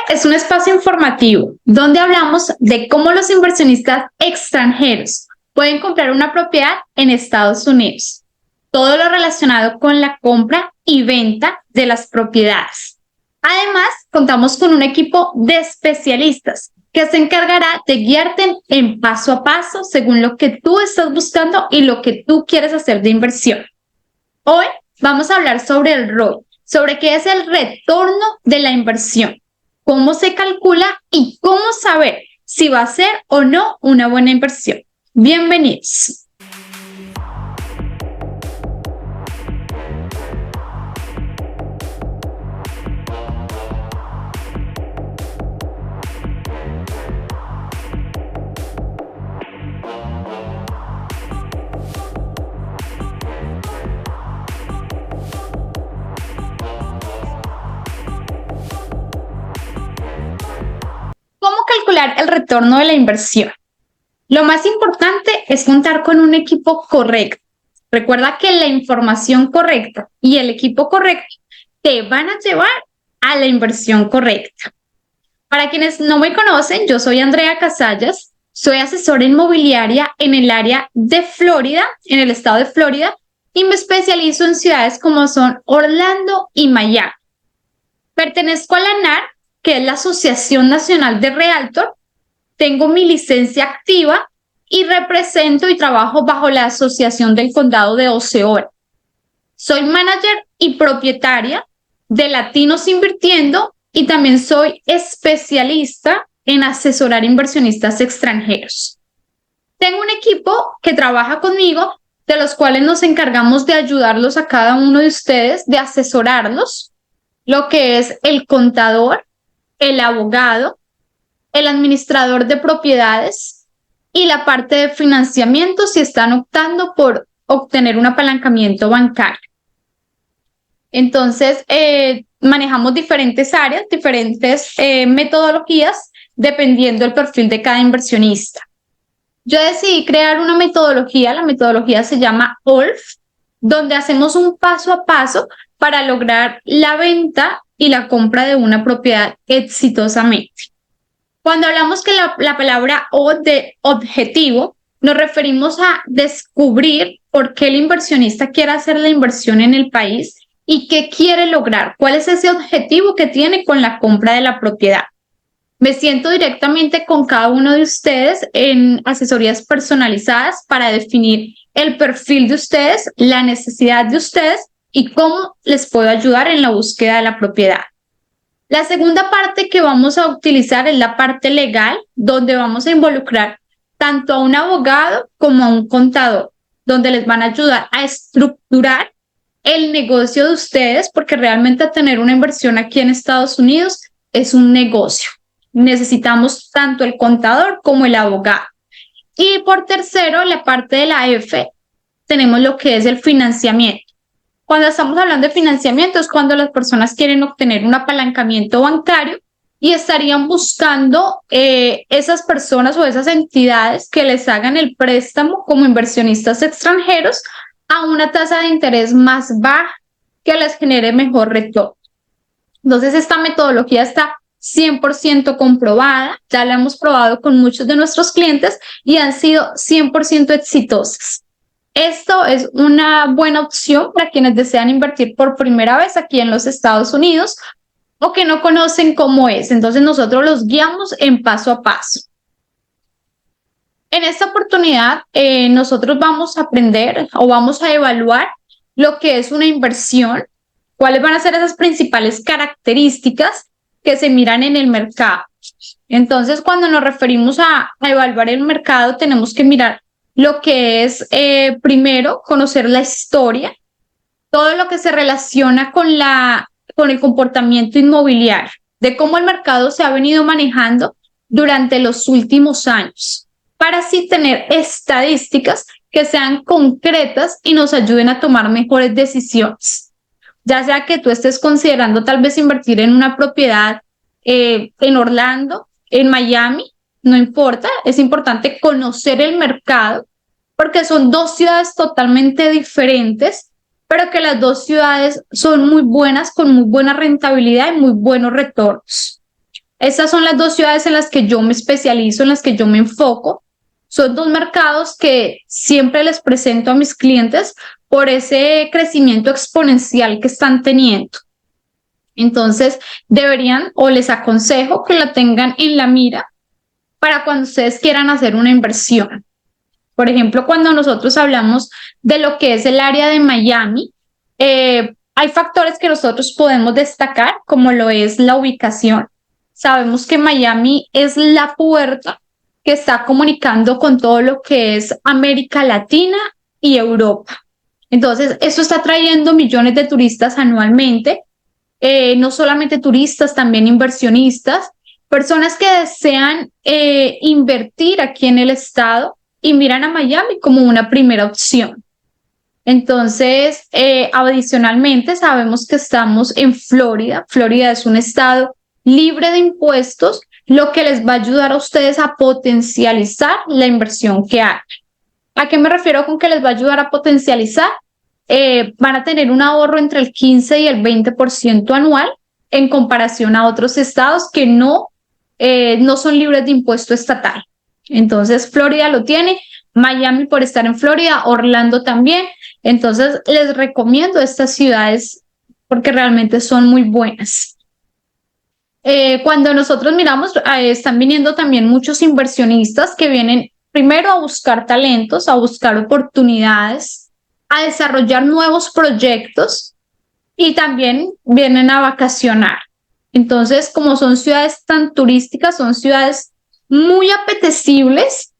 es un espacio informativo donde hablamos de cómo los inversionistas extranjeros pueden comprar una propiedad en Estados Unidos. Todo lo relacionado con la compra y venta de las propiedades. Además, contamos con un equipo de especialistas que se encargará de guiarte en paso a paso según lo que tú estás buscando y lo que tú quieres hacer de inversión. Hoy vamos a hablar sobre el ROI, sobre qué es el retorno de la inversión, cómo se calcula y cómo saber si va a ser o no una buena inversión. Bienvenidos. ¿Cómo calcular el retorno de la inversión? Lo más importante es contar con un equipo correcto. Recuerda que la información correcta y el equipo correcto te van a llevar a la inversión correcta. Para quienes no me conocen, yo soy Andrea Casallas, soy asesora inmobiliaria en el área de Florida, en el estado de Florida, y me especializo en ciudades como son Orlando y Miami. Pertenezco a la ANAR, que es la Asociación Nacional de Realtor. Tengo mi licencia activa y represento y trabajo bajo la Asociación del Condado de Oceora. Soy manager y propietaria de Latinos Invirtiendo y también soy especialista en asesorar inversionistas extranjeros. Tengo un equipo que trabaja conmigo, de los cuales nos encargamos de ayudarlos a cada uno de ustedes, de asesorarlos, lo que es el contador, el abogado, el administrador de propiedades y la parte de financiamiento si están optando por obtener un apalancamiento bancario. Entonces, manejamos diferentes áreas, diferentes metodologías dependiendo del perfil de cada inversionista. Yo decidí crear una metodología, la metodología se llama OLF, donde hacemos un paso a paso para lograr la venta y la compra de una propiedad exitosamente. Cuando hablamos que la palabra O de objetivo, nos referimos a descubrir por qué el inversionista quiere hacer la inversión en el país y qué quiere lograr, cuál es ese objetivo que tiene con la compra de la propiedad. Me siento directamente con cada uno de ustedes en asesorías personalizadas para definir el perfil de ustedes, la necesidad de ustedes y cómo les puedo ayudar en la búsqueda de la propiedad. La segunda parte que vamos a utilizar es la parte legal, donde vamos a involucrar tanto a un abogado como a un contador, donde les van a ayudar a estructurar el negocio de ustedes, porque realmente tener una inversión aquí en Estados Unidos es un negocio. Necesitamos tanto el contador como el abogado. Y por tercero, la parte de la F, tenemos lo que es el financiamiento. Cuando estamos hablando de financiamiento es cuando las personas quieren obtener un apalancamiento bancario y estarían buscando esas personas o esas entidades que les hagan el préstamo como inversionistas extranjeros a una tasa de interés más baja que les genere mejor retorno. Entonces, esta metodología está 100% comprobada, ya la hemos probado con muchos de nuestros clientes y han sido 100% exitosas. Esto es una buena opción para quienes desean invertir por primera vez aquí en los Estados Unidos o que no conocen cómo es. Entonces nosotros los guiamos en paso a paso. En esta oportunidad nosotros vamos a aprender o vamos a evaluar lo que es una inversión, cuáles van a ser esas principales características que se miran en el mercado. Entonces, cuando nos referimos a evaluar el mercado, tenemos que mirar lo que es, primero, conocer la historia, todo lo que se relaciona con el comportamiento inmobiliario, de cómo el mercado se ha venido manejando durante los últimos años, para así tener estadísticas que sean concretas y nos ayuden a tomar mejores decisiones. Ya sea que tú estés considerando tal vez invertir en una propiedad en Orlando, en Miami, no importa, es importante conocer el mercado porque son dos ciudades totalmente diferentes, pero que las dos ciudades son muy buenas, con muy buena rentabilidad y muy buenos retornos. Estas son las dos ciudades en las que yo me especializo, en las que yo me enfoco. Son dos mercados que siempre les presento a mis clientes por ese crecimiento exponencial que están teniendo. Entonces, deberían o les aconsejo que la tengan en la mira para cuando ustedes quieran hacer una inversión. Por ejemplo, cuando nosotros hablamos de lo que es el área de Miami, hay factores que nosotros podemos destacar, como lo es la ubicación. Sabemos que Miami es la puerta que está comunicando con todo lo que es América Latina y Europa. Entonces, esto está trayendo millones de turistas anualmente, no solamente turistas, también inversionistas, personas que desean invertir aquí en el estado y miran a Miami como una primera opción. Entonces, adicionalmente, sabemos que estamos en Florida. Florida es un estado libre de impuestos, lo que les va a ayudar a ustedes a potencializar la inversión que hagan. ¿A qué me refiero con que les va a ayudar a potencializar? Van a tener un ahorro entre el 15 y el 20% anual en comparación a otros estados que no son libres de impuesto estatal. Entonces, Florida lo tiene, Miami por estar en Florida, Orlando también. Entonces, les recomiendo estas ciudades porque realmente son muy buenas. Cuando nosotros miramos, están viniendo también muchos inversionistas que vienen primero a buscar talentos, a buscar oportunidades, a desarrollar nuevos proyectos y también vienen a vacacionar. Entonces, como son ciudades tan turísticas, son ciudades muy apetecibles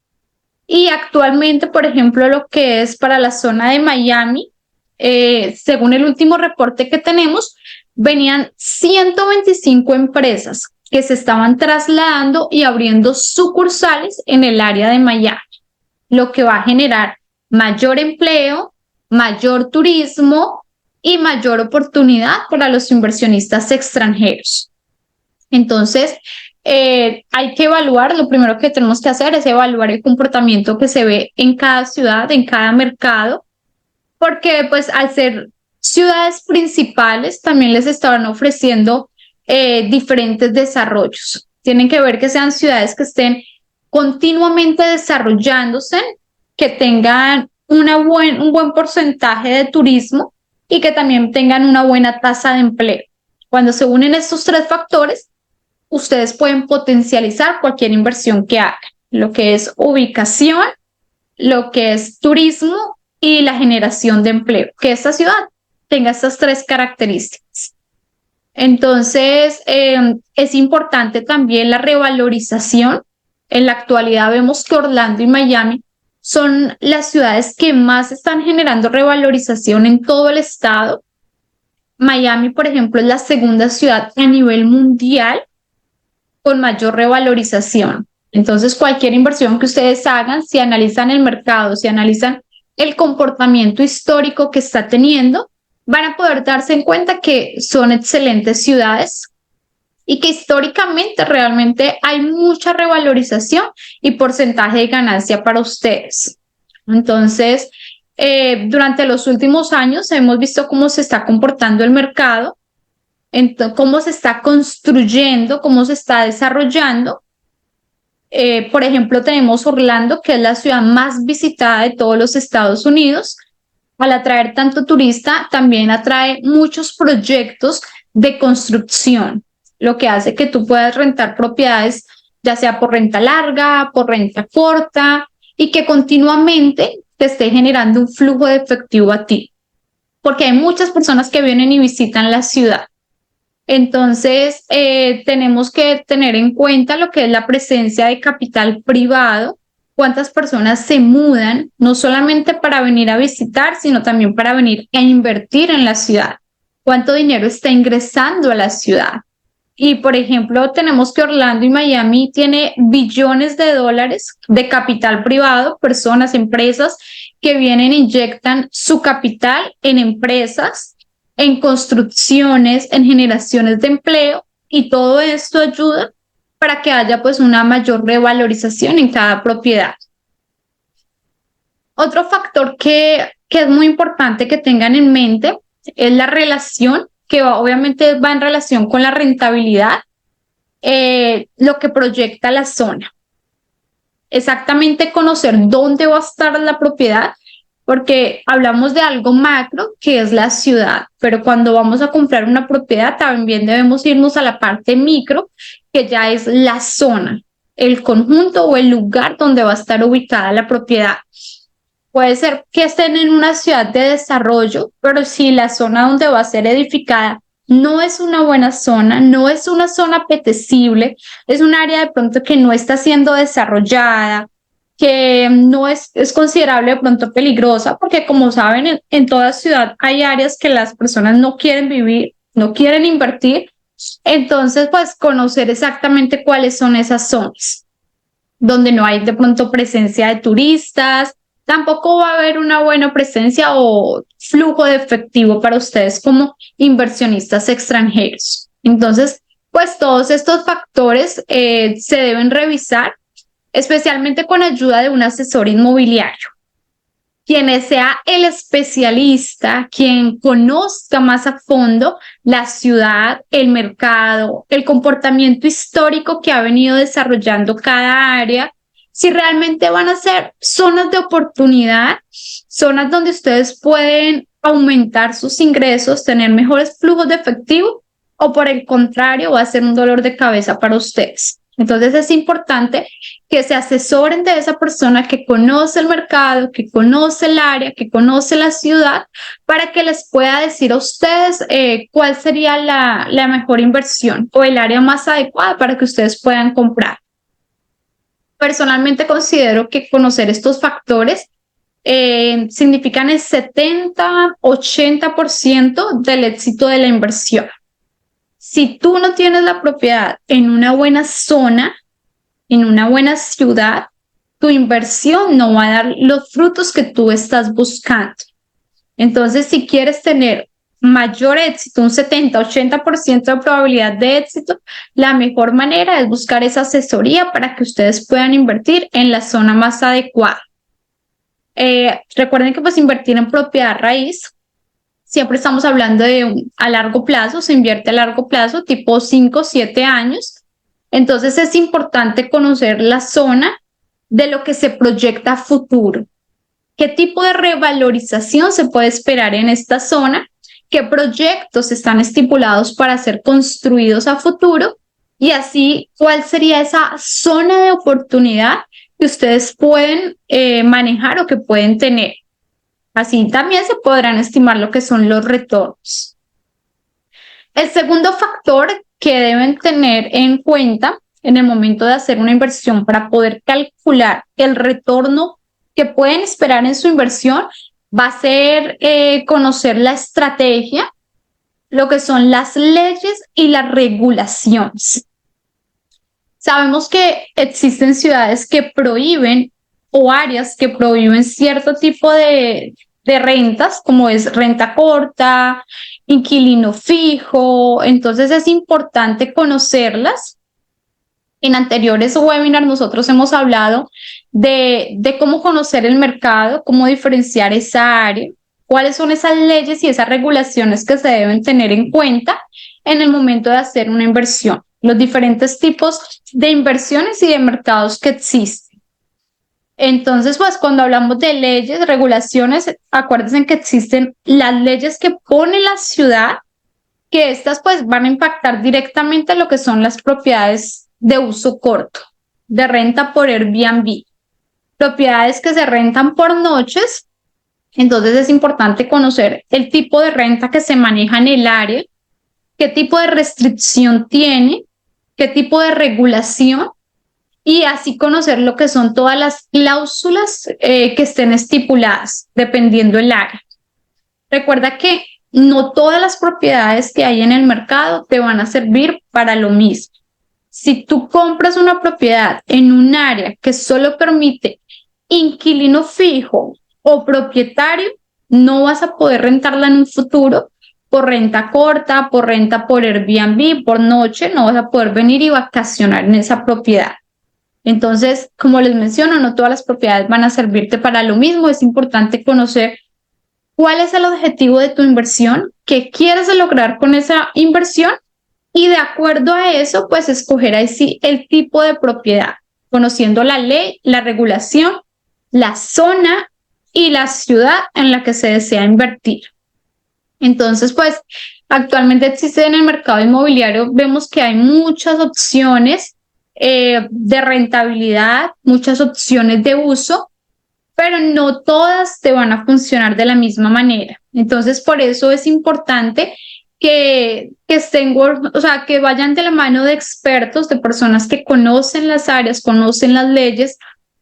y actualmente, por ejemplo, lo que es para la zona de Miami, según el último reporte que tenemos, venían 125 empresas que se estaban trasladando y abriendo sucursales en el área de Miami, lo que va a generar mayor empleo, mayor turismo y mayor oportunidad para los inversionistas extranjeros. Entonces, hay que evaluar, lo primero que tenemos que hacer es evaluar el comportamiento que se ve en cada ciudad, en cada mercado, porque pues al ser ciudades principales también les estaban ofreciendo diferentes desarrollos. Tienen que ver que sean ciudades que estén continuamente desarrollándose, que tengan un buen porcentaje de turismo y que también tengan una buena tasa de empleo. Cuando se unen estos tres factores, ustedes pueden potencializar cualquier inversión que hagan, lo que es ubicación, lo que es turismo y la generación de empleo, que esta ciudad tenga estas tres características. Entonces, es importante también la revalorización. En la actualidad vemos que Orlando y Miami son las ciudades que más están generando revalorización en todo el estado. Miami, por ejemplo, es la segunda ciudad a nivel mundial con mayor revalorización. Entonces, cualquier inversión que ustedes hagan, si analizan el mercado, si analizan el comportamiento histórico que está teniendo, van a poder darse en cuenta que son excelentes ciudades y que históricamente realmente hay mucha revalorización y porcentaje de ganancia para ustedes. Entonces, durante los últimos años hemos visto cómo se está comportando el mercado, cómo se está construyendo, cómo se está desarrollando. Por ejemplo, tenemos Orlando, que es la ciudad más visitada de todos los Estados Unidos. Al atraer tanto turista, también atrae muchos proyectos de construcción, lo que hace que tú puedas rentar propiedades, ya sea por renta larga, por renta corta, y que continuamente te esté generando un flujo de efectivo a ti, porque hay muchas personas que vienen y visitan la ciudad. Entonces, tenemos que tener en cuenta lo que es la presencia de capital privado, cuántas personas se mudan, no solamente para venir a visitar, sino también para venir a invertir en la ciudad, cuánto dinero está ingresando a la ciudad. Y, por ejemplo, tenemos que Orlando y Miami tiene billones de dólares de capital privado, personas, empresas que vienen e inyectan su capital en empresas, en construcciones, en generaciones de empleo, y todo esto ayuda para que haya pues una mayor revalorización en cada propiedad. Otro factor que es muy importante que tengan en mente es la relación, que obviamente va en relación con la rentabilidad lo que proyecta la zona. Exactamente conocer dónde va a estar la propiedad, porque hablamos de algo macro que es la ciudad, pero cuando vamos a comprar una propiedad también debemos irnos a la parte micro, que ya es la zona, el conjunto o el lugar donde va a estar ubicada la propiedad. Puede ser que estén en una ciudad de desarrollo, pero si la zona donde va a ser edificada no es una buena zona, no es una zona apetecible, es un área de pronto que no está siendo desarrollada, que no es considerable de pronto peligrosa, porque como saben, en toda ciudad hay áreas que las personas no quieren vivir, no quieren invertir. Entonces, pues conocer exactamente cuáles son esas zonas donde no hay de pronto presencia de turistas, tampoco va a haber una buena presencia o flujo de efectivo para ustedes como inversionistas extranjeros. Entonces, pues todos estos factores se deben revisar, especialmente con ayuda de un asesor inmobiliario, quien sea el especialista, quien conozca más a fondo la ciudad, el mercado, el comportamiento histórico que ha venido desarrollando cada área, si realmente van a ser zonas de oportunidad, zonas donde ustedes pueden aumentar sus ingresos, tener mejores flujos de efectivo, o por el contrario, va a ser un dolor de cabeza para ustedes. Entonces es importante que se asesoren de esa persona que conoce el mercado, que conoce el área, que conoce la ciudad, para que les pueda decir a ustedes cuál sería la mejor inversión o el área más adecuada para que ustedes puedan comprar. Personalmente considero que conocer estos factores significan el 70-80% del éxito de la inversión. Si tú no tienes la propiedad en una buena zona, en una buena ciudad, tu inversión no va a dar los frutos que tú estás buscando. Entonces, si quieres tener mayor éxito, un 70-80% de probabilidad de éxito, la mejor manera es buscar esa asesoría para que ustedes puedan invertir en la zona más adecuada. Recuerden que pues invertir en propiedad raíz, siempre estamos hablando de a largo plazo, se invierte a largo plazo, tipo 5-7 años. Entonces es importante conocer la zona de lo que se proyecta a futuro. ¿Qué tipo de revalorización se puede esperar en esta zona? ¿Qué proyectos están estipulados para ser construidos a futuro? Y así, ¿cuál sería esa zona de oportunidad que ustedes pueden manejar o que pueden tener? Así también se podrán estimar lo que son los retornos. El segundo factor que deben tener en cuenta en el momento de hacer una inversión para poder calcular el retorno que pueden esperar en su inversión va a ser conocer la estrategia, lo que son las leyes y las regulaciones. Sabemos que existen ciudades que prohíben o áreas que prohíben cierto tipo de rentas, como es renta corta, inquilino fijo. Entonces es importante conocerlas. En anteriores webinars nosotros hemos hablado de cómo conocer el mercado, cómo diferenciar esa área, cuáles son esas leyes y esas regulaciones que se deben tener en cuenta en el momento de hacer una inversión, los diferentes tipos de inversiones y de mercados que existen. Entonces, pues cuando hablamos de leyes, regulaciones, acuérdense que existen las leyes que pone la ciudad, que estas pues van a impactar directamente lo que son las propiedades de uso corto, de renta por Airbnb, propiedades que se rentan por noches. Entonces es importante conocer el tipo de renta que se maneja en el área, qué tipo de restricción tiene, qué tipo de regulación, y así conocer lo que son todas las cláusulas que estén estipuladas, dependiendo del área. Recuerda que no todas las propiedades que hay en el mercado te van a servir para lo mismo. Si tú compras una propiedad en un área que solo permite inquilino fijo o propietario, no vas a poder rentarla en un futuro por renta corta, por renta por Airbnb, por noche, no vas a poder venir y vacacionar en esa propiedad. Entonces, como les menciono, no todas las propiedades van a servirte para lo mismo. Es importante conocer cuál es el objetivo de tu inversión, qué quieres lograr con esa inversión Y de acuerdo a eso, pues escoger ahí sí el tipo de propiedad, conociendo la ley, la regulación, la zona y la ciudad en la que se desea invertir. Entonces, pues actualmente existe en el mercado inmobiliario, vemos que hay muchas opciones de rentabilidad, muchas opciones de uso, pero no todas te van a funcionar de la misma manera. Entonces, por eso es importante que estén, o sea, que vayan de la mano de expertos, de personas que conocen las áreas, conocen las leyes,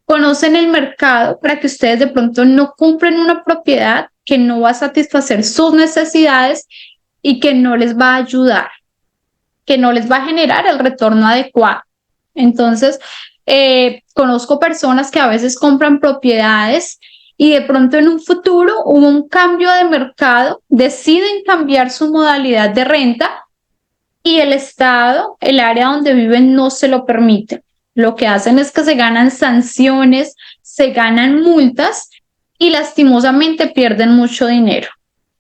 conocen el mercado, para que ustedes de pronto no compren una propiedad que no va a satisfacer sus necesidades y que no les va a ayudar, que no les va a generar el retorno adecuado. Entonces, conozco personas que a veces compran propiedades y de pronto en un futuro hubo un cambio de mercado, deciden cambiar su modalidad de renta y el Estado, el área donde viven, no se lo permite. Lo que hacen es que se ganan sanciones, se ganan multas y lastimosamente pierden mucho dinero.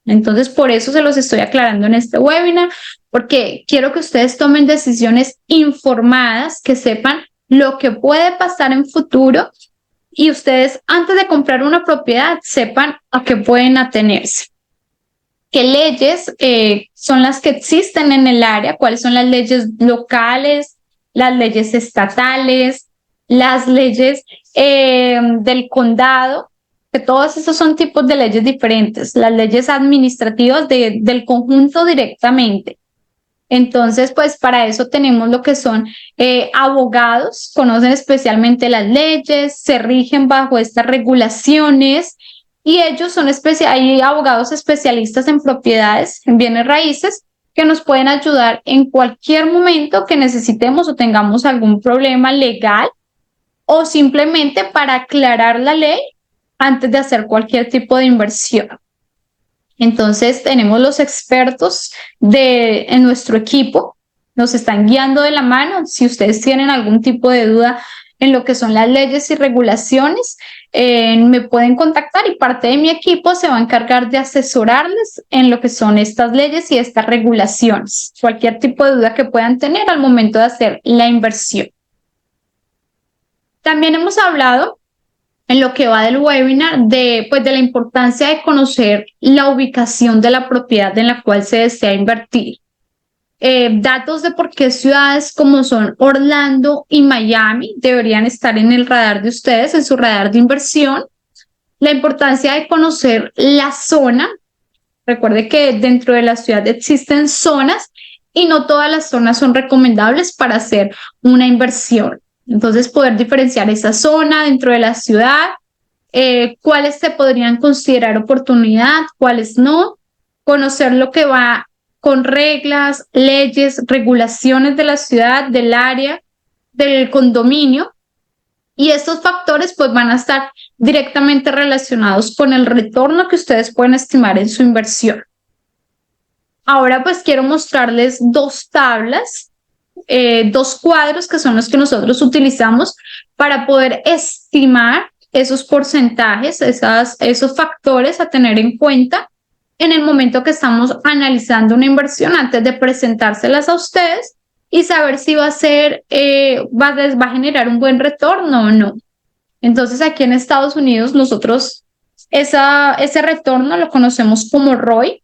Entonces, por eso se los estoy aclarando en este webinar, porque quiero que ustedes tomen decisiones informadas, que sepan lo que puede pasar en futuro y ustedes antes de comprar una propiedad sepan a qué pueden atenerse. ¿Qué leyes son las que existen en el área? ¿Cuáles son las leyes locales, las leyes estatales, las leyes del condado? Que todos esos son tipos de leyes diferentes, las leyes administrativas del conjunto directamente. Entonces, pues para eso tenemos lo que son abogados, conocen especialmente las leyes, se rigen bajo estas regulaciones y ellos son hay abogados especialistas en propiedades, en bienes raíces, que nos pueden ayudar en cualquier momento que necesitemos o tengamos algún problema legal o simplemente para aclarar la ley antes de hacer cualquier tipo de inversión. Entonces tenemos los expertos en nuestro equipo, nos están guiando de la mano. Si ustedes tienen algún tipo de duda en lo que son las leyes y regulaciones, me pueden contactar y parte de mi equipo se va a encargar de asesorarles en lo que son estas leyes y estas regulaciones. Cualquier tipo de duda que puedan tener al momento de hacer la inversión. También hemos hablado en lo que va del webinar de la importancia de conocer la ubicación de la propiedad en la cual se desea invertir. Datos de por qué ciudades como son Orlando y Miami deberían estar en el radar de ustedes, en su radar de inversión. La importancia de conocer la zona. Recuerde que dentro de la ciudad existen zonas y no todas las zonas son recomendables para hacer una inversión. Entonces, poder diferenciar esa zona dentro de la ciudad, cuáles se podrían considerar oportunidad, cuáles no, conocer lo que va con reglas, leyes, regulaciones de la ciudad, del área, del condominio. Y estos factores pues van a estar directamente relacionados con el retorno que ustedes pueden estimar en su inversión. Ahora pues quiero mostrarles dos tablas, dos cuadros que son los que nosotros utilizamos para poder estimar esos porcentajes, esos factores a tener en cuenta en el momento que estamos analizando una inversión antes de presentárselas a ustedes y saber si va a generar un buen retorno o no. Entonces aquí en Estados Unidos nosotros ese retorno lo conocemos como ROI,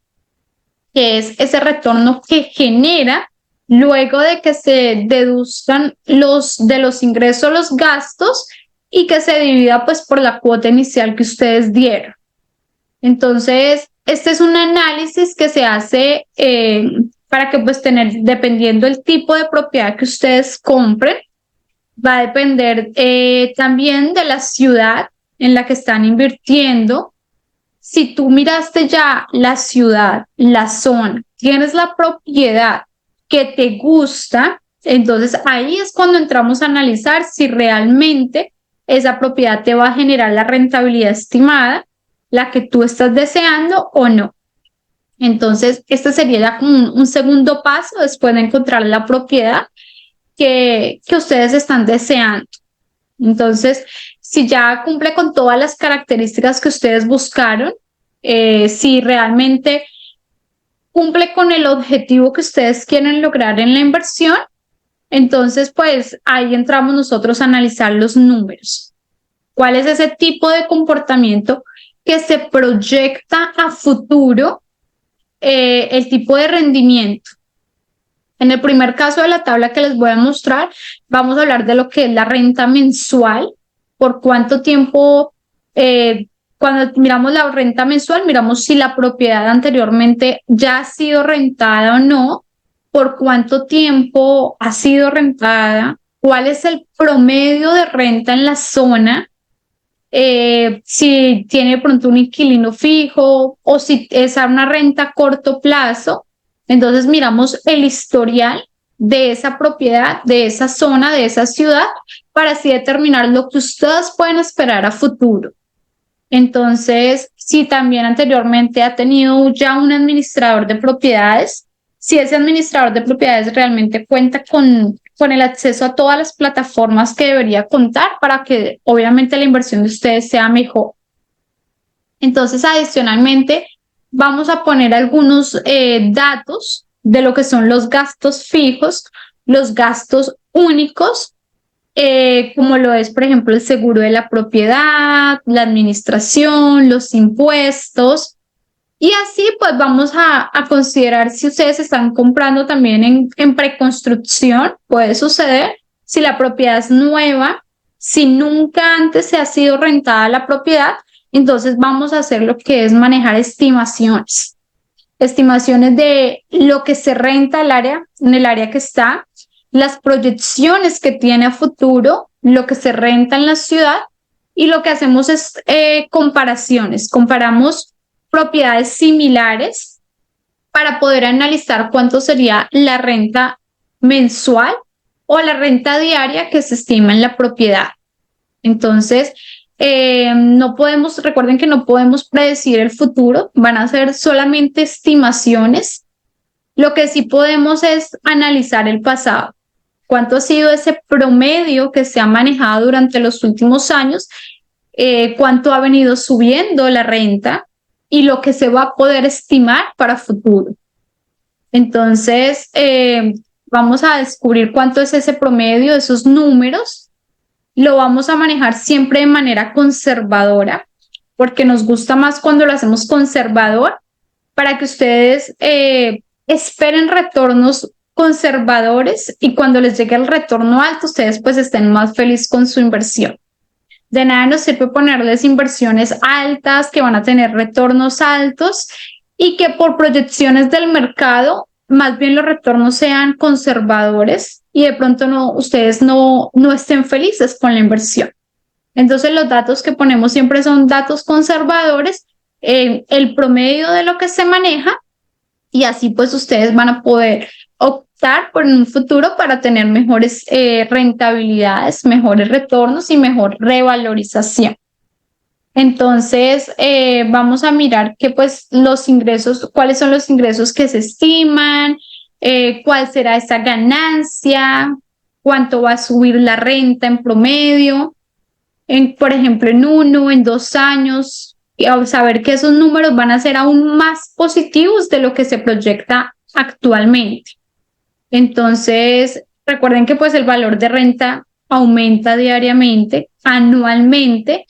que es ese retorno que genera luego de que se deduzcan de los ingresos los gastos y que se divida pues por la cuota inicial que ustedes dieron. Entonces, este es un análisis que se hace para que pues dependiendo del tipo de propiedad que ustedes compren, va a depender también de la ciudad en la que están invirtiendo. Si tú miraste ya la ciudad, la zona, tienes la propiedad que te gusta, entonces ahí es cuando entramos a analizar si realmente esa propiedad te va a generar la rentabilidad estimada, la que tú estás deseando o no. Entonces, este sería ya como un segundo paso después de encontrar la propiedad que ustedes están deseando. Entonces, si ya cumple con todas las características que ustedes buscaron, si realmente cumple con el objetivo que ustedes quieren lograr en la inversión, entonces pues ahí entramos nosotros a analizar los números. ¿Cuál es ese tipo de comportamiento que se proyecta a futuro, el tipo de rendimiento? En el primer caso de la tabla que les voy a mostrar, vamos a hablar de lo que es la renta mensual, por cuánto tiempo, cuando miramos la renta mensual, miramos si la propiedad anteriormente ya ha sido rentada o no, por cuánto tiempo ha sido rentada, cuál es el promedio de renta en la zona, si tiene de pronto un inquilino fijo o si es a una renta a corto plazo. Entonces miramos el historial de esa propiedad, de esa zona, de esa ciudad, para así determinar lo que ustedes pueden esperar a futuro. Entonces, si también anteriormente ha tenido ya un administrador de propiedades, si ese administrador de propiedades realmente cuenta con el acceso a todas las plataformas que debería contar para que obviamente la inversión de ustedes sea mejor. Entonces, adicionalmente, vamos a poner algunos datos de lo que son los gastos fijos, los gastos únicos, como lo es, por ejemplo, el seguro de la propiedad, la administración, los impuestos. Y así pues vamos a considerar si ustedes están comprando también en preconstrucción, puede suceder, si la propiedad es nueva, si nunca antes se ha sido rentada la propiedad, entonces vamos a hacer lo que es manejar estimaciones. Estimaciones de lo que se renta en el área que está, las proyecciones que tiene a futuro, lo que se renta en la ciudad, y lo que hacemos es comparaciones. Comparamos propiedades similares para poder analizar cuánto sería la renta mensual o la renta diaria que se estima en la propiedad. Entonces, recuerden que no podemos predecir el futuro, van a ser solamente estimaciones. Lo que sí podemos es analizar el pasado. ¿Cuánto ha sido ese promedio que se ha manejado durante los últimos años? ¿Cuánto ha venido subiendo la renta? Y lo que se va a poder estimar para futuro. Entonces, vamos a descubrir cuánto es ese promedio, esos números. Lo vamos a manejar siempre de manera conservadora, porque nos gusta más cuando lo hacemos conservador, para que ustedes esperen retornos conservadores y cuando les llegue el retorno alto, ustedes pues estén más felices con su inversión. De nada nos sirve ponerles inversiones altas que van a tener retornos altos y que por proyecciones del mercado, más bien los retornos sean conservadores y de pronto ustedes no estén felices con la inversión. Entonces los datos que ponemos siempre son datos conservadores, el promedio de lo que se maneja, y así pues ustedes van a poder optar por un futuro para tener mejores rentabilidades, mejores retornos y mejor revalorización. Entonces, vamos a mirar que pues los ingresos, cuáles son los ingresos que se estiman, cuál será esa ganancia, cuánto va a subir la renta en promedio, por ejemplo, en 1, en 2 años, y saber que esos números van a ser aún más positivos de lo que se proyecta actualmente. Entonces, recuerden que pues el valor de renta aumenta diariamente, anualmente.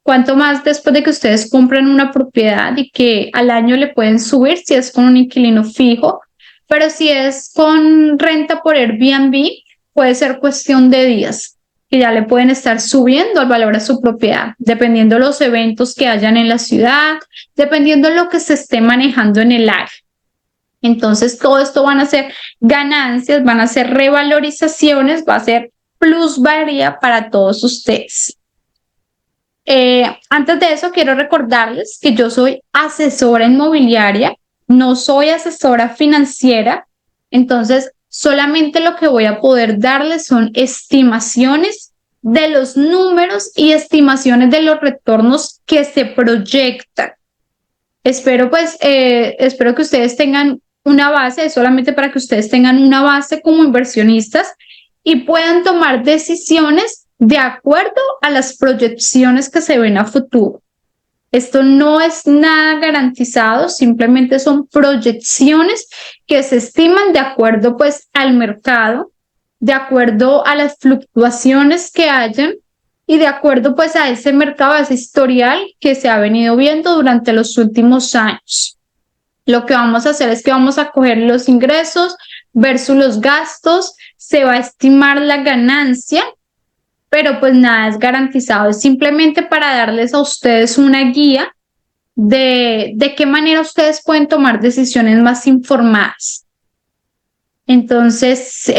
Cuanto más después de que ustedes compren una propiedad y que al año le pueden subir si es con un inquilino fijo, pero si es con renta por Airbnb, puede ser cuestión de días y ya le pueden estar subiendo el valor a su propiedad, dependiendo de los eventos que hayan en la ciudad, dependiendo de lo que se esté manejando en el área. Entonces, todo esto van a ser ganancias, van a ser revalorizaciones, va a ser plusvalía para todos ustedes. Antes de eso, quiero recordarles que yo soy asesora inmobiliaria, no soy asesora financiera, entonces solamente lo que voy a poder darles son estimaciones de los números y estimaciones de los retornos que se proyectan. Espero que ustedes tengan una base, es solamente para que ustedes tengan una base como inversionistas y puedan tomar decisiones de acuerdo a las proyecciones que se ven a futuro. Esto no es nada garantizado, simplemente son proyecciones que se estiman de acuerdo pues al mercado, de acuerdo a las fluctuaciones que hayan y de acuerdo pues a ese mercado, a ese historial que se ha venido viendo durante los últimos años. Lo que vamos a hacer es que vamos a coger los ingresos versus los gastos, se va a estimar la ganancia, pero pues nada es garantizado, es simplemente para darles a ustedes una guía de qué manera ustedes pueden tomar decisiones más informadas. Entonces,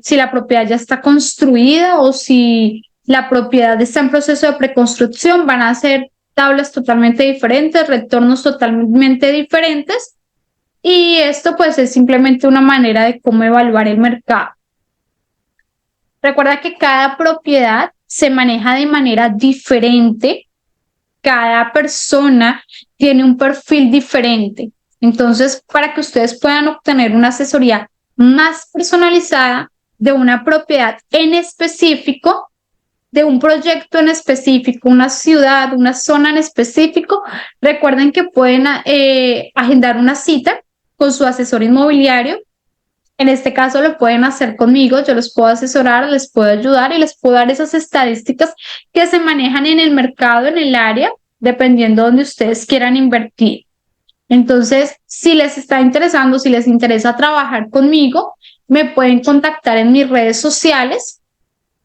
si la propiedad ya está construida o si la propiedad está en proceso de preconstrucción, van a ser tablas totalmente diferentes, retornos totalmente diferentes, y esto pues es simplemente una manera de cómo evaluar el mercado. Recuerda que cada propiedad se maneja de manera diferente, cada persona tiene un perfil diferente. Entonces, para que ustedes puedan obtener una asesoría más personalizada de una propiedad en específico, de un proyecto en específico, una ciudad, una zona en específico, recuerden que pueden agendar una cita con su asesor inmobiliario. En este caso lo pueden hacer conmigo, yo los puedo asesorar, les puedo ayudar y les puedo dar esas estadísticas que se manejan en el mercado, en el área, dependiendo de donde ustedes quieran invertir. Entonces, si les está interesando, si les interesa trabajar conmigo, me pueden contactar en mis redes sociales.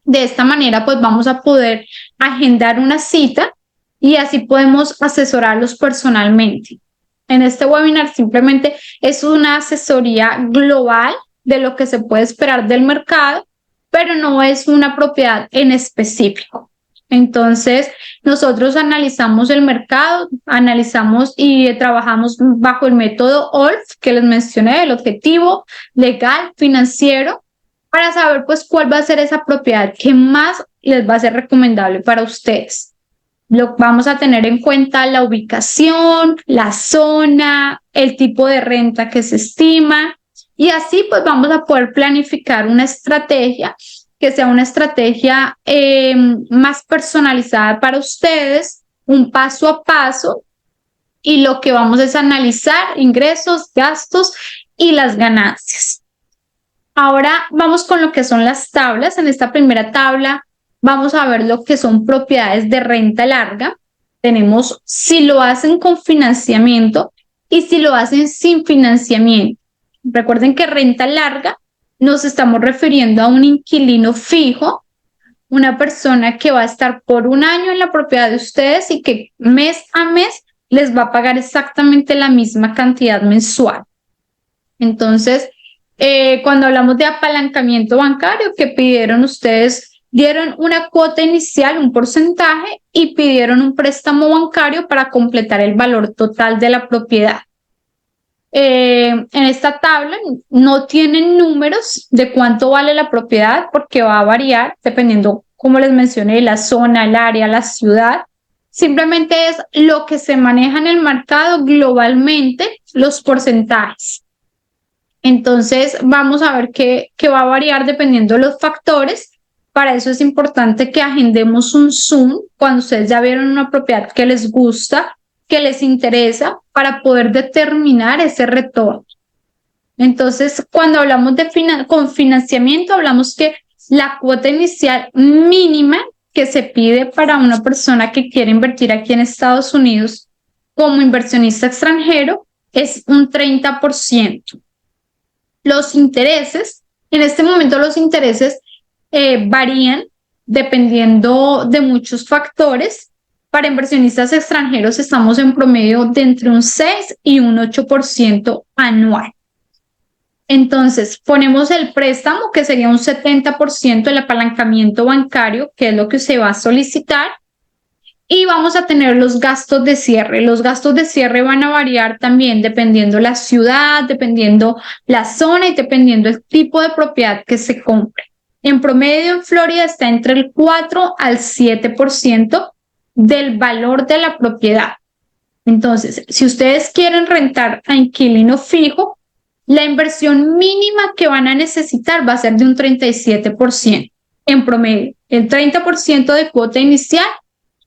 De esta manera, pues vamos a poder agendar una cita y así podemos asesorarlos personalmente. En este webinar simplemente es una asesoría global de lo que se puede esperar del mercado, pero no es una propiedad en específico. Entonces, nosotros analizamos el mercado, analizamos y trabajamos bajo el método OLF que les mencioné, el objetivo legal, financiero, para saber pues cuál va a ser esa propiedad que más les va a ser recomendable para ustedes. Vamos a tener en cuenta la ubicación, la zona, el tipo de renta que se estima y así pues vamos a poder planificar una estrategia que sea una estrategia más personalizada para ustedes, un paso a paso, y lo que vamos es analizar ingresos, gastos y las ganancias. Ahora vamos con lo que son las tablas. En esta primera tabla vamos a ver lo que son propiedades de renta larga. Tenemos si lo hacen con financiamiento y si lo hacen sin financiamiento. Recuerden que renta larga nos estamos refiriendo a un inquilino fijo, una persona que va a estar por un año en la propiedad de ustedes y que mes a mes les va a pagar exactamente la misma cantidad mensual. Entonces, cuando hablamos de apalancamiento bancario, que pidieron ustedes, dieron una cuota inicial, un porcentaje, y pidieron un préstamo bancario para completar el valor total de la propiedad. En esta tabla no tienen números de cuánto vale la propiedad porque va a variar dependiendo, como les mencioné, la zona, el área, la ciudad. Simplemente es lo que se maneja en el mercado globalmente, los porcentajes. Entonces vamos a ver que va a variar dependiendo de los factores. Para eso es importante que agendemos un Zoom cuando ustedes ya vieron una propiedad que les gusta, que les interesa, para poder determinar ese retorno. Entonces, cuando hablamos de con financiamiento, hablamos que la cuota inicial mínima que se pide para una persona que quiere invertir aquí en Estados Unidos como inversionista extranjero es un 30%. Los intereses, en este momento los intereses varían dependiendo de muchos factores. Para inversionistas extranjeros estamos en promedio de entre un 6 y un 8% anual. Entonces, ponemos el préstamo, que sería un 70% del apalancamiento bancario, que es lo que se va a solicitar, y vamos a tener los gastos de cierre. Los gastos de cierre van a variar también dependiendo la ciudad, dependiendo la zona y dependiendo el tipo de propiedad que se compre. En promedio en Florida está entre el 4 al 7% del valor de la propiedad. Entonces, si ustedes quieren rentar a inquilino fijo, la inversión mínima que van a necesitar va a ser de un 37% en promedio. El 30% de cuota inicial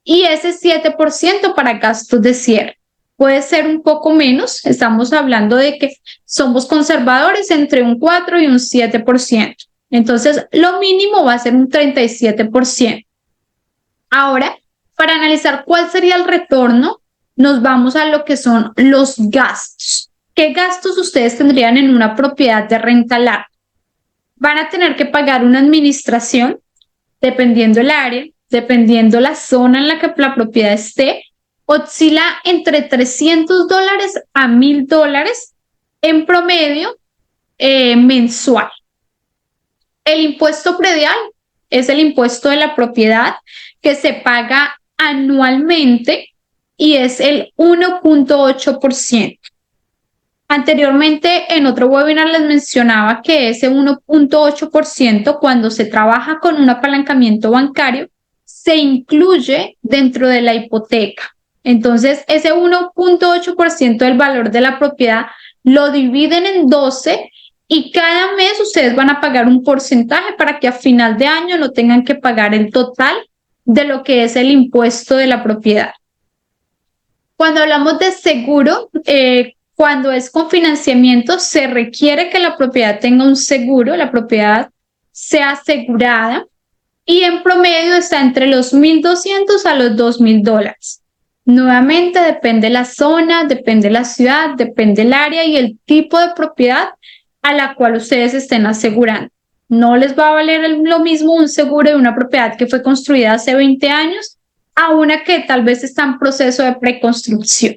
y ese 7% para gastos de cierre. Puede ser un poco menos, estamos hablando de que somos conservadores entre un 4 y un 7%. Entonces, lo mínimo va a ser un 37%. Ahora, para analizar cuál sería el retorno, nos vamos a lo que son los gastos. ¿Qué gastos ustedes tendrían en una propiedad de renta larga? Van a tener que pagar una administración, dependiendo el área, dependiendo la zona en la que la propiedad esté, oscila entre $300 a $1,000 en promedio mensual. El impuesto predial es el impuesto de la propiedad que se paga anualmente y es el 1.8%. Anteriormente, en otro webinar les mencionaba que ese 1.8%, cuando se trabaja con un apalancamiento bancario, se incluye dentro de la hipoteca. Entonces, ese 1.8% del valor de la propiedad lo dividen en 12 y cada mes ustedes van a pagar un porcentaje para que a final de año no tengan que pagar el total de lo que es el impuesto de la propiedad. Cuando hablamos de seguro, cuando es con financiamiento, se requiere que la propiedad tenga un seguro, la propiedad sea asegurada y en promedio está entre los $1,200 a los $2,000. Nuevamente depende la zona, depende la ciudad, depende el área y el tipo de propiedad a la cual ustedes estén asegurando. No les va a valer lo mismo un seguro de una propiedad que fue construida hace 20 años a una que tal vez está en proceso de preconstrucción.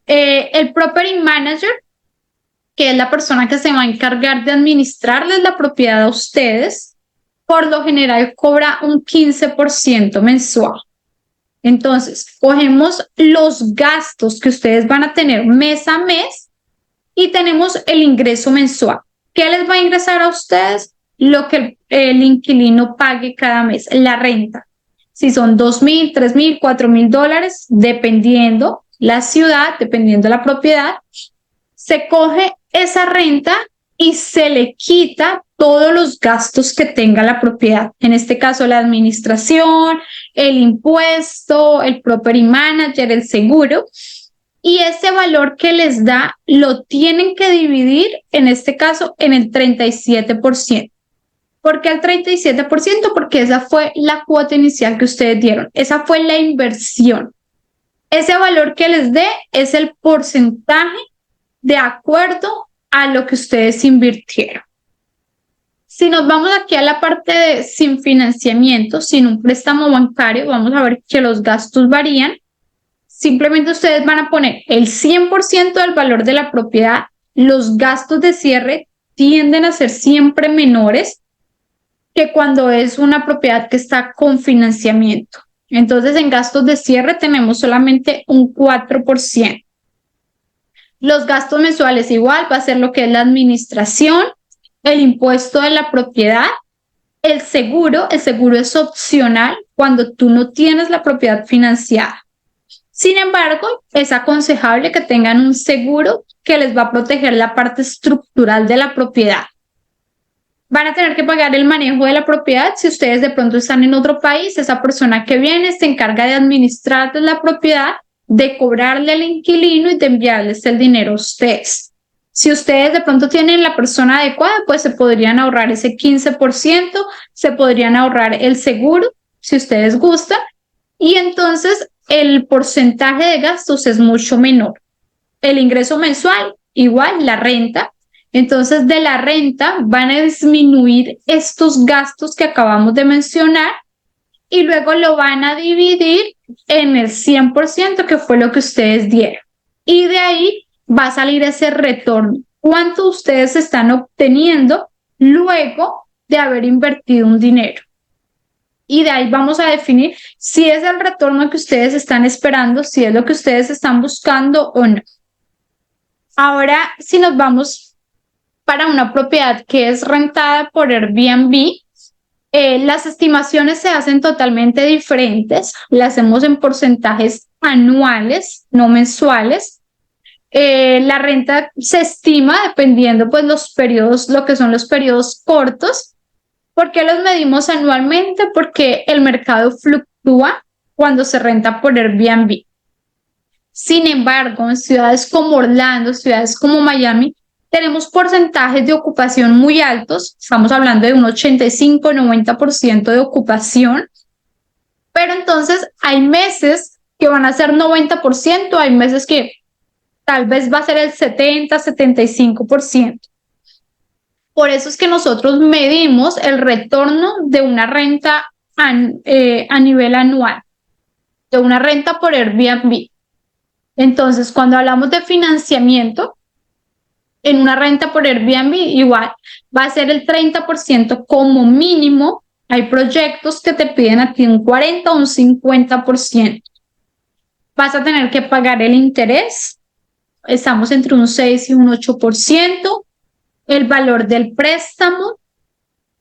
El property manager, que es la persona que se va a encargar de administrarles la propiedad a ustedes, por lo general cobra un 15% mensual. Entonces, cogemos los gastos que ustedes van a tener mes a mes y tenemos el ingreso mensual. ¿Qué les va a ingresar a ustedes? Lo que el inquilino pague cada mes, la renta. Si son $2,000, $3,000, $4,000, dependiendo la ciudad, dependiendo la propiedad, se coge esa renta y se le quita todos los gastos que tenga la propiedad. En este caso, la administración, el impuesto, el property manager, el seguro. Y ese valor que les da lo tienen que dividir, en este caso, en el 37%. ¿Por qué el 37%? Porque esa fue la cuota inicial que ustedes dieron. Esa fue la inversión. Ese valor que les dé es el porcentaje de acuerdo a lo que ustedes invirtieron. Si nos vamos aquí a la parte de sin financiamiento, sin un préstamo bancario, vamos a ver que los gastos varían. Simplemente ustedes van a poner el 100% del valor de la propiedad. Los gastos de cierre tienden a ser siempre menores que cuando es una propiedad que está con financiamiento. Entonces, en gastos de cierre tenemos solamente un 4%. Los gastos mensuales igual va a ser lo que es la administración, el impuesto de la propiedad, el seguro es opcional cuando tú no tienes la propiedad financiada. Sin embargo, es aconsejable que tengan un seguro que les va a proteger la parte estructural de la propiedad. Van a tener que pagar el manejo de la propiedad. Si ustedes de pronto están en otro país, esa persona que viene se encarga de administrarles la propiedad, de cobrarle al inquilino y de enviarles el dinero a ustedes. Si ustedes de pronto tienen la persona adecuada, pues se podrían ahorrar ese 15%, se podrían ahorrar el seguro, si ustedes gustan, y entonces el porcentaje de gastos es mucho menor. El ingreso mensual, igual, la renta. Entonces, de la renta van a disminuir estos gastos que acabamos de mencionar y luego lo van a dividir en el 100% que fue lo que ustedes dieron. Y de ahí va a salir ese retorno. ¿Cuánto ustedes están obteniendo luego de haber invertido un dinero? Y de ahí vamos a definir si es el retorno que ustedes están esperando, si es lo que ustedes están buscando o no. Ahora, si nos vamos para una propiedad que es rentada por Airbnb, las estimaciones se hacen totalmente diferentes. Las hacemos en porcentajes anuales, no mensuales. La renta se estima dependiendo pues los periodos, lo que son los periodos cortos. ¿Por qué los medimos anualmente? Porque el mercado fluctúa cuando se renta por Airbnb. Sin embargo, en ciudades como Orlando, ciudades como Miami, tenemos porcentajes de ocupación muy altos. Estamos hablando de un 85-90% de ocupación. Pero entonces hay meses que van a ser 90%, hay meses que tal vez va a ser el 70-75%. Por eso es que nosotros medimos el retorno de una renta a nivel anual, de una renta por Airbnb. Entonces, cuando hablamos de financiamiento, en una renta por Airbnb, igual va a ser el 30% como mínimo. Hay proyectos que te piden a ti un 40 o un 50%. Vas a tener que pagar el interés. Estamos entre un 6 y un 8%. El valor del préstamo,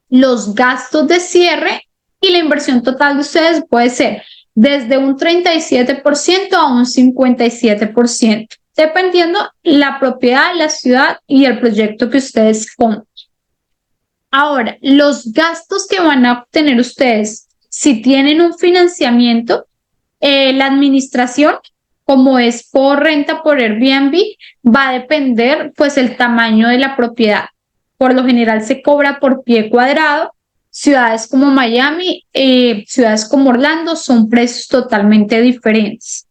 los gastos de cierre y la inversión total de ustedes puede ser desde un 37% a un 57%, dependiendo la propiedad, la ciudad y el proyecto que ustedes compren. Ahora, los gastos que van a obtener ustedes si tienen un financiamiento, la administración, como es por renta por Airbnb, va a depender pues el tamaño de la propiedad. Por lo general se cobra por pie cuadrado. Ciudades como Miami, ciudades como Orlando son precios totalmente diferentes.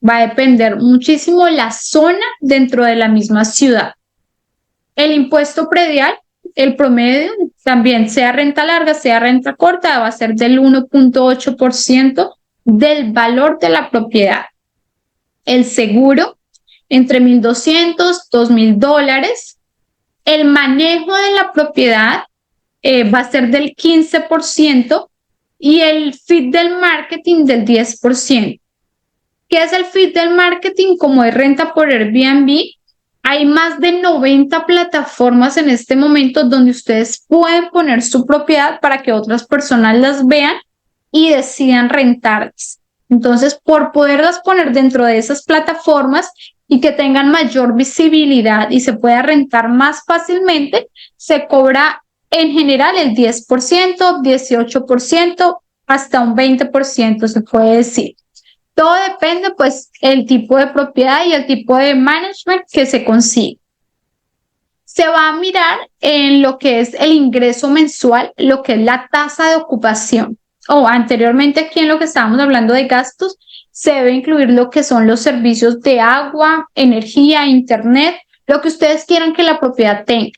Va a depender muchísimo la zona dentro de la misma ciudad. El impuesto predial, el promedio, también sea renta larga, sea renta corta, va a ser del 1.8% del valor de la propiedad. El seguro, entre $1,200, $2,000. El manejo de la propiedad va a ser del 15% y el feed del marketing del 10%. ¿Qué es el feed del marketing? Como es renta por Airbnb, hay más de 90 plataformas en este momento donde ustedes pueden poner su propiedad para que otras personas las vean y decidan rentarlas. Entonces, por poderlas poner dentro de esas plataformas y que tengan mayor visibilidad y se pueda rentar más fácilmente, se cobra en general el 10%, 18%, hasta un 20% se puede decir. Todo depende, pues, el tipo de propiedad y el tipo de management que se consigue. Se va a mirar en lo que es el ingreso mensual, lo que es la tasa de ocupación. Anteriormente aquí en lo que estábamos hablando de gastos, se debe incluir lo que son los servicios de agua, energía, internet, lo que ustedes quieran que la propiedad tenga.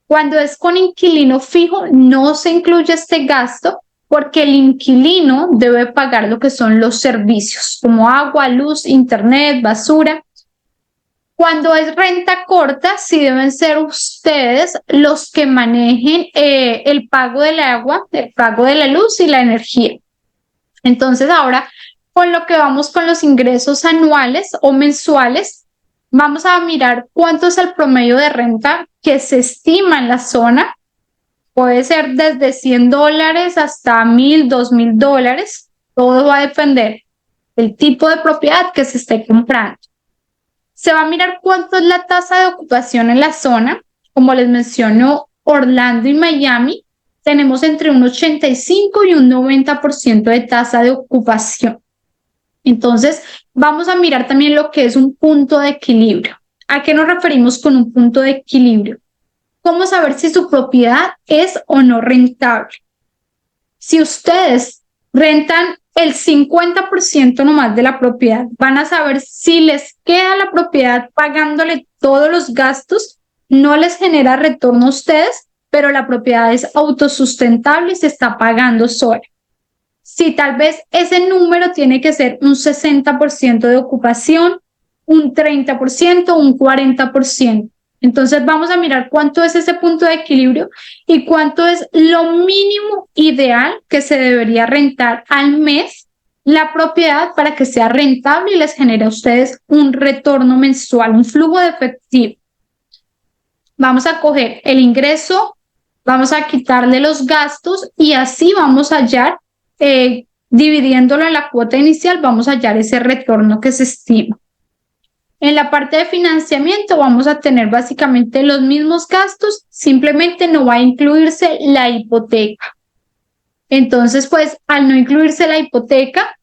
Cuando es con inquilino fijo, no se incluye este gasto porque el inquilino debe pagar lo que son los servicios, como agua, luz, internet, basura. Cuando es renta corta, sí deben ser ustedes los que manejen el pago del agua, el pago de la luz y la energía. Entonces ahora, con lo que vamos con los ingresos anuales o mensuales, vamos a mirar cuánto es el promedio de renta que se estima en la zona. Puede ser desde $100 hasta $1,000, $2,000. Todo va a depender del tipo de propiedad que se esté comprando. Se va a mirar cuánto es la tasa de ocupación en la zona. Como les menciono, Orlando y Miami tenemos entre un 85 y un 90% de tasa de ocupación. Entonces, vamos a mirar también lo que es un punto de equilibrio. ¿A qué nos referimos con un punto de equilibrio? ¿Cómo saber si su propiedad es o no rentable? Si ustedes rentan el 50% nomás de la propiedad, van a saber si les queda la propiedad pagándole todos los gastos, no les genera retorno a ustedes, pero la propiedad es autosustentable y se está pagando sola. Si tal vez ese número tiene que ser un 60% de ocupación, un 30%, un 40%. Entonces vamos a mirar cuánto es ese punto de equilibrio y cuánto es lo mínimo ideal que se debería rentar al mes la propiedad para que sea rentable y les genere a ustedes un retorno mensual, un flujo de efectivo. Vamos a coger el ingreso, vamos a quitarle los gastos y así vamos a hallar, dividiéndolo en la cuota inicial, vamos a hallar ese retorno que se estima. En la parte de financiamiento vamos a tener básicamente los mismos gastos, simplemente no va a incluirse la hipoteca. Entonces, pues, al no incluirse la hipoteca,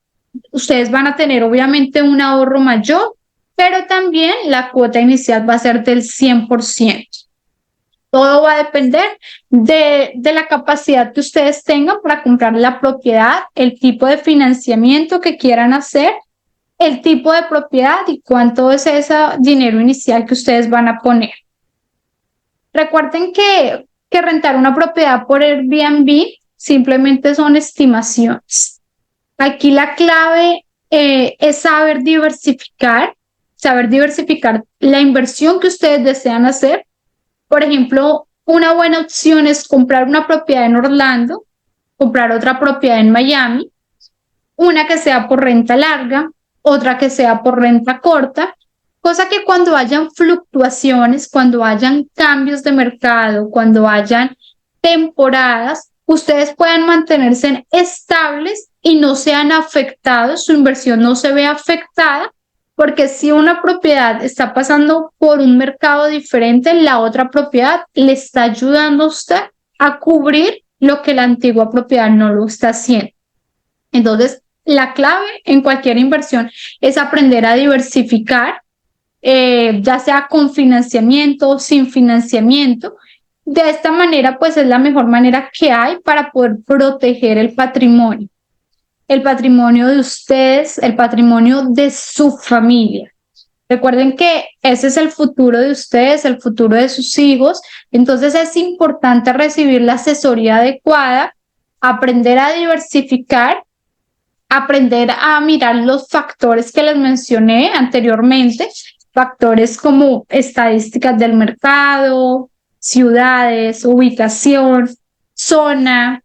Ustedes van a tener obviamente un ahorro mayor, pero también la cuota inicial va a ser del 100%. Todo va a depender de la capacidad que ustedes tengan para comprar la propiedad, el tipo de financiamiento que quieran hacer, el tipo de propiedad y cuánto es ese dinero inicial que ustedes van a poner. Recuerden que rentar una propiedad por Airbnb simplemente son estimaciones. Aquí la clave es saber diversificar la inversión que ustedes desean hacer. Por ejemplo, una buena opción es comprar una propiedad en Orlando, comprar otra propiedad en Miami, una que sea por renta larga, otra que sea por renta corta, cosa que cuando hayan fluctuaciones, cuando hayan cambios de mercado, cuando hayan temporadas, ustedes puedan mantenerse estables y no sean afectados, su inversión no se ve afectada, porque si una propiedad está pasando por un mercado diferente, la otra propiedad le está ayudando a usted a cubrir lo que la antigua propiedad no lo está haciendo. Entonces, la clave en cualquier inversión es aprender a diversificar, ya sea con financiamiento o sin financiamiento. De esta manera, pues es la mejor manera que hay para poder proteger el patrimonio de ustedes, el patrimonio de su familia. Recuerden que ese es el futuro de ustedes, el futuro de sus hijos. Entonces es importante recibir la asesoría adecuada, aprender a diversificar, aprender a mirar los factores que les mencioné anteriormente, factores como estadísticas del mercado, ciudades, ubicación, zona,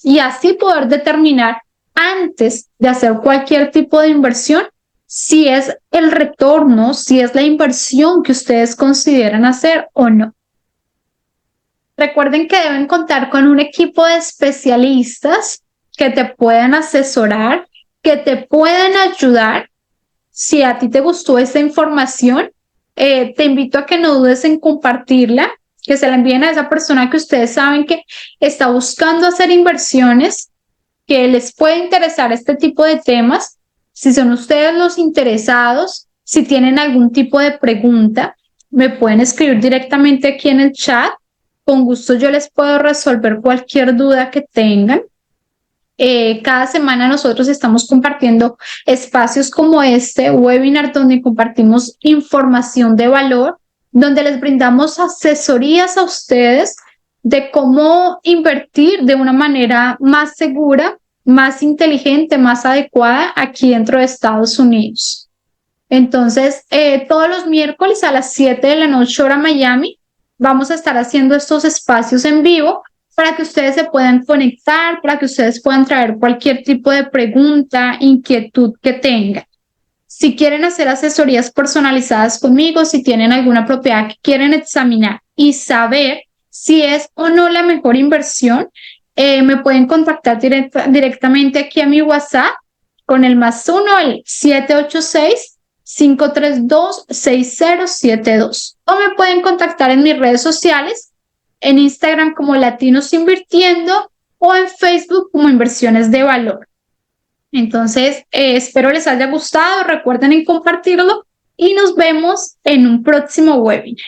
y así poder determinar antes de hacer cualquier tipo de inversión si es el retorno, si es la inversión que ustedes consideran hacer o no. Recuerden que deben contar con un equipo de especialistas que te puedan asesorar, que te puedan ayudar. Si a ti te gustó esta información, te invito a que no dudes en compartirla, que se la envíen a esa persona que ustedes saben que está buscando hacer inversiones, que les puede interesar este tipo de temas. Si son ustedes los interesados, si tienen algún tipo de pregunta, me pueden escribir directamente aquí en el chat. Con gusto yo les puedo resolver cualquier duda que tengan. Cada semana nosotros estamos compartiendo espacios como este webinar donde compartimos información de valor, donde les brindamos asesorías a ustedes de cómo invertir de una manera más segura, más inteligente, más adecuada aquí dentro de Estados Unidos. Entonces, todos los miércoles a las 7 de la noche hora Miami, vamos a estar haciendo estos espacios en vivo para que ustedes se puedan conectar, para que ustedes puedan traer cualquier tipo de pregunta, inquietud que tengan. Si quieren hacer asesorías personalizadas conmigo, si tienen alguna propiedad que quieren examinar y saber si es o no la mejor inversión, me pueden contactar directamente aquí a mi WhatsApp con el +1, el 786-532-6072. O me pueden contactar en mis redes sociales, en Instagram como Latinos Invirtiendo o en Facebook como Inversiones de Valor. Entonces, espero les haya gustado, recuerden en compartirlo y nos vemos en un próximo webinar.